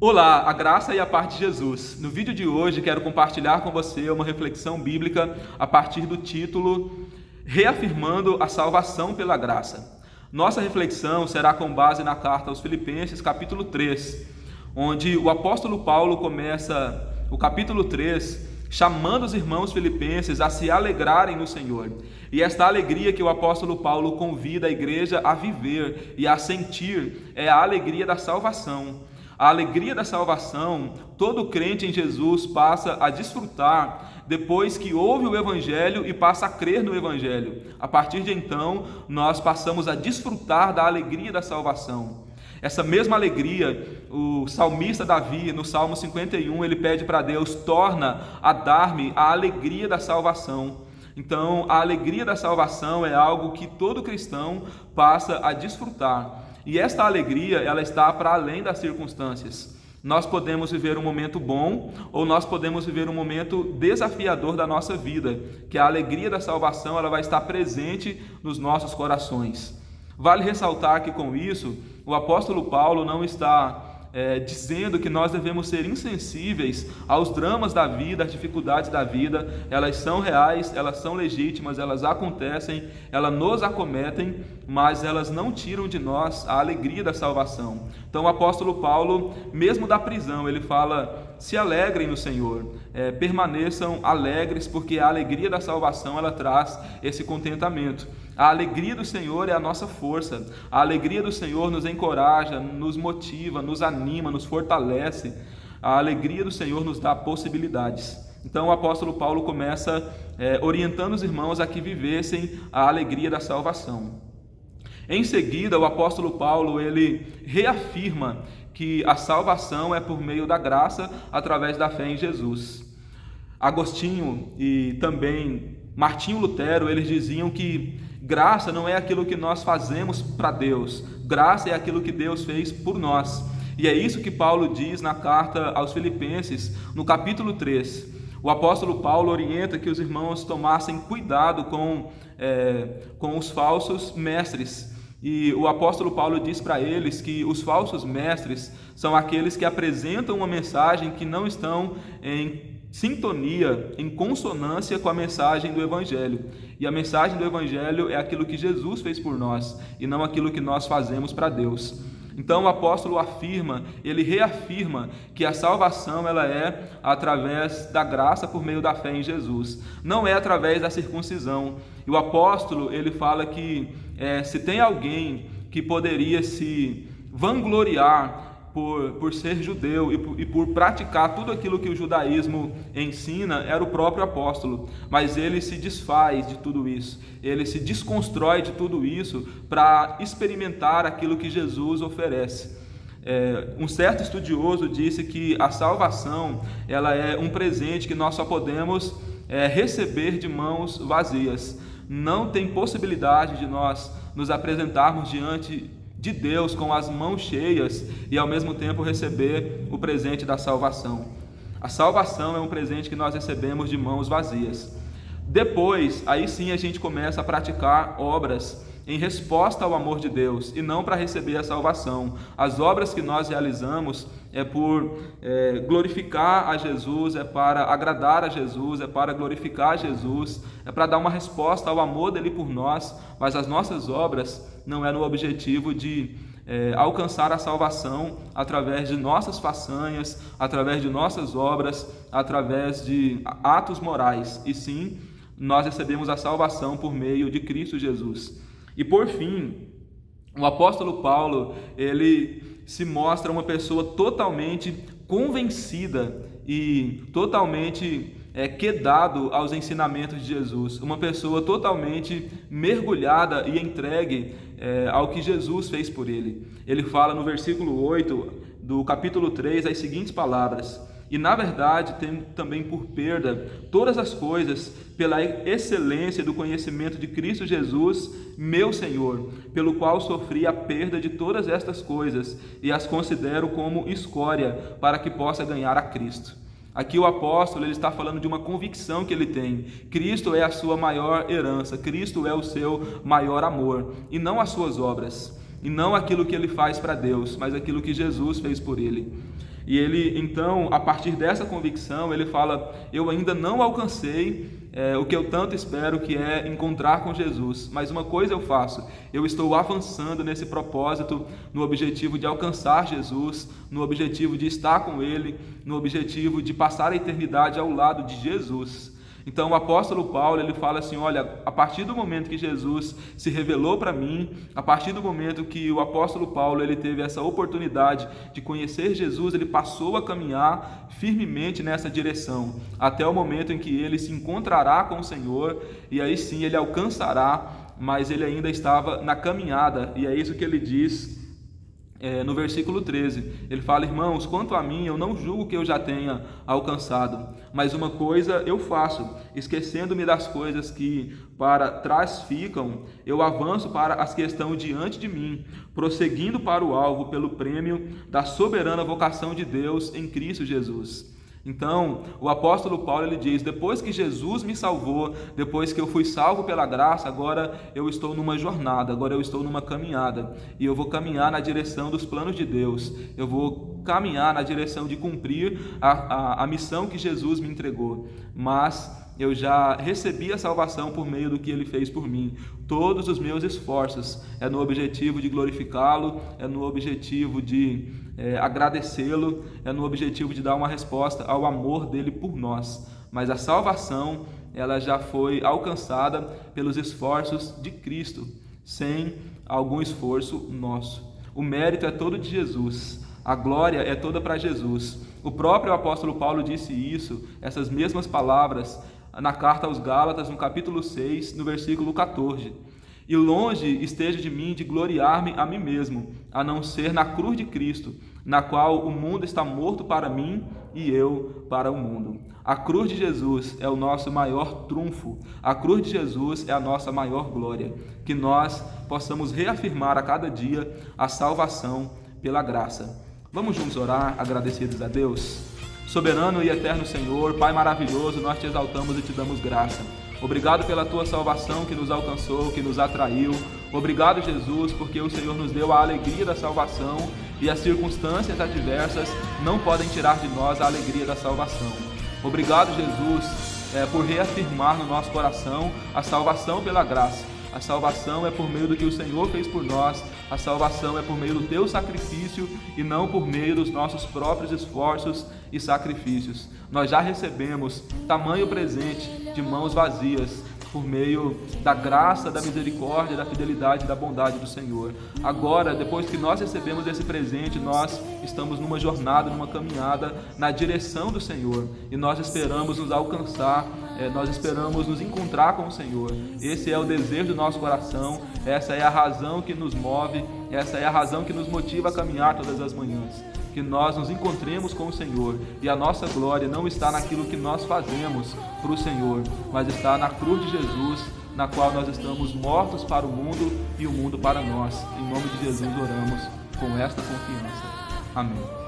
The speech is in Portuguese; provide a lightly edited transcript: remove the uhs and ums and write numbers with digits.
Olá, a graça e a paz de Jesus. No vídeo de hoje quero compartilhar com você uma reflexão bíblica a partir do título Reafirmando a Salvação pela Graça. Nossa reflexão será com base na carta aos Filipenses, capítulo 3, onde o apóstolo Paulo começa o capítulo 3 chamando os irmãos filipenses a se alegrarem no Senhor. E esta alegria que o apóstolo Paulo convida a igreja a viver e a sentir é a alegria da salvação. A alegria da salvação, todo crente em Jesus passa a desfrutar depois que ouve o Evangelho e passa a crer no Evangelho. A partir de então, nós passamos a desfrutar da alegria da salvação. Essa mesma alegria, o salmista Davi, no Salmo 51, ele pede para Deus: torna a dar-me a alegria da salvação. Então, a alegria da salvação é algo que todo cristão passa a desfrutar. E esta alegria, ela está para além das circunstâncias. Nós podemos viver um momento bom ou nós podemos viver um momento desafiador da nossa vida, que a alegria da salvação ela vai estar presente nos nossos corações. Vale ressaltar que com isso, o apóstolo Paulo não está dizendo que nós devemos ser insensíveis aos dramas da vida, às dificuldades da vida. Elas são reais, elas são legítimas, elas acontecem, elas nos acometem, mas elas não tiram de nós a alegria da salvação. Então o apóstolo Paulo, mesmo da prisão, ele fala: se alegrem no Senhor, permaneçam alegres, porque a alegria da salvação ela traz esse contentamento. A alegria do Senhor é a nossa força. A alegria do Senhor nos encoraja, nos motiva, nos anima, nos fortalece. A alegria do Senhor nos dá possibilidades. Então o apóstolo Paulo começa orientando os irmãos a que vivessem a alegria da salvação. Em seguida, o apóstolo Paulo ele reafirma que a salvação é por meio da graça através da fé em Jesus. Agostinho e também Martinho Lutero, eles diziam que graça não é aquilo que nós fazemos para Deus, graça é aquilo que Deus fez por nós. E é isso que Paulo diz na carta aos Filipenses, no capítulo 3. O apóstolo Paulo orienta que os irmãos tomassem cuidado com os falsos mestres. E o apóstolo Paulo diz para eles que os falsos mestres são aqueles que apresentam uma mensagem que não estão em sintonia, em consonância com a mensagem do Evangelho. E a mensagem do Evangelho é aquilo que Jesus fez por nós e não aquilo que nós fazemos para Deus. Então o apóstolo ele reafirma que a salvação ela é através da graça por meio da fé em Jesus, não é através da circuncisão. E o apóstolo ele fala que se tem alguém que poderia se vangloriar por ser judeu e por praticar tudo aquilo que o judaísmo ensina, era o próprio apóstolo. Mas ele se desfaz de tudo isso, ele se desconstrói de tudo isso para experimentar aquilo que Jesus oferece. Um certo estudioso disse que a salvação ela é um presente que nós só podemos receber de mãos vazias. Não tem possibilidade de nós nos apresentarmos diante de Deus com as mãos cheias e ao mesmo tempo receber o presente da salvação. A salvação é um presente que nós recebemos de mãos vazias. Depois, aí sim a gente começa a praticar obras em resposta ao amor de Deus e não para receber a salvação. As obras que nós realizamos é por glorificar a Jesus, é para agradar a Jesus, é para glorificar Jesus, é para dar uma resposta ao amor dele por nós, mas as nossas obras não é no objetivo de alcançar a salvação através de nossas façanhas, através de nossas obras, através de atos morais, e sim, nós recebemos a salvação por meio de Cristo Jesus. E por fim, o apóstolo Paulo, ele se mostra uma pessoa totalmente convencida e totalmente quedado aos ensinamentos de Jesus, uma pessoa totalmente mergulhada e entregue ao que Jesus fez por ele. Ele fala no versículo 8 do capítulo 3 as seguintes palavras: e na verdade tenho também por perda todas as coisas pela excelência do conhecimento de Cristo Jesus, meu Senhor, pelo qual sofri a perda de todas estas coisas e as considero como escória para que possa ganhar a Cristo. Aqui o apóstolo ele está falando de uma convicção que ele tem. Cristo é a sua maior herança, Cristo é o seu maior amor, e não as suas obras, e não aquilo que ele faz para Deus, mas aquilo que Jesus fez por ele. E ele, então, a partir dessa convicção, ele fala: eu ainda não alcancei o que eu tanto espero, que é encontrar com Jesus. Mas uma coisa eu faço: eu estou avançando nesse propósito, no objetivo de alcançar Jesus, no objetivo de estar com Ele, no objetivo de passar a eternidade ao lado de Jesus. Então o apóstolo Paulo, ele fala assim: olha, a partir do momento que Jesus se revelou para mim, a partir do momento que o apóstolo Paulo ele teve essa oportunidade de conhecer Jesus, ele passou a caminhar firmemente nessa direção, até o momento em que ele se encontrará com o Senhor, e aí sim ele alcançará, mas ele ainda estava na caminhada. E é isso que ele diz no versículo 13, ele fala: irmãos, quanto a mim, eu não julgo que eu já tenha alcançado, mas uma coisa eu faço, esquecendo-me das coisas que para trás ficam, eu avanço para as que estão diante de mim, prosseguindo para o alvo pelo prêmio da soberana vocação de Deus em Cristo Jesus. Então, o apóstolo Paulo ele diz: depois que Jesus me salvou, depois que eu fui salvo pela graça, agora eu estou numa jornada, agora eu estou numa caminhada, e eu vou caminhar na direção dos planos de Deus, eu vou caminhar na direção de cumprir a missão que Jesus me entregou. Mas eu já recebi a salvação por meio do que Ele fez por mim. Todos os meus esforços é no objetivo de glorificá-lo, é no objetivo de agradecê-lo, é no objetivo de dar uma resposta ao amor dele por nós. Mas a salvação, ela já foi alcançada pelos esforços de Cristo, sem algum esforço nosso. O mérito é todo de Jesus, a glória é toda para Jesus. O próprio apóstolo Paulo disse isso, essas mesmas palavras, na carta aos Gálatas, no capítulo 6, no versículo 14. E longe esteja de mim de gloriar-me a mim mesmo, a não ser na cruz de Cristo, na qual o mundo está morto para mim e eu para o mundo. A cruz de Jesus é o nosso maior trunfo, a cruz de Jesus é a nossa maior glória, que nós possamos reafirmar a cada dia a salvação pela graça. Vamos juntos orar, agradecidos a Deus? Soberano e eterno Senhor, Pai maravilhoso, nós te exaltamos e te damos graça. Obrigado pela tua salvação que nos alcançou, que nos atraiu. Obrigado, Jesus, porque o Senhor nos deu a alegria da salvação e as circunstâncias adversas não podem tirar de nós a alegria da salvação. Obrigado, Jesus, por reafirmar no nosso coração a salvação pela graça. A salvação é por meio do que o Senhor fez por nós, a salvação é por meio do teu sacrifício e não por meio dos nossos próprios esforços e sacrifícios. Nós já recebemos tamanho presente de mãos vazias, por meio da graça, da misericórdia, da fidelidade e da bondade do Senhor. Agora, depois que nós recebemos esse presente, nós estamos numa jornada, numa caminhada na direção do Senhor, e nós esperamos nos alcançar, nós esperamos nos encontrar com o Senhor. Esse é o desejo do nosso coração, essa é a razão que nos move, essa é a razão que nos motiva a caminhar todas as manhãs. Que nós nos encontremos com o Senhor, e a nossa glória não está naquilo que nós fazemos para o Senhor, mas está na cruz de Jesus, na qual nós estamos mortos para o mundo e o mundo para nós. Em nome de Jesus oramos com esta confiança. Amém.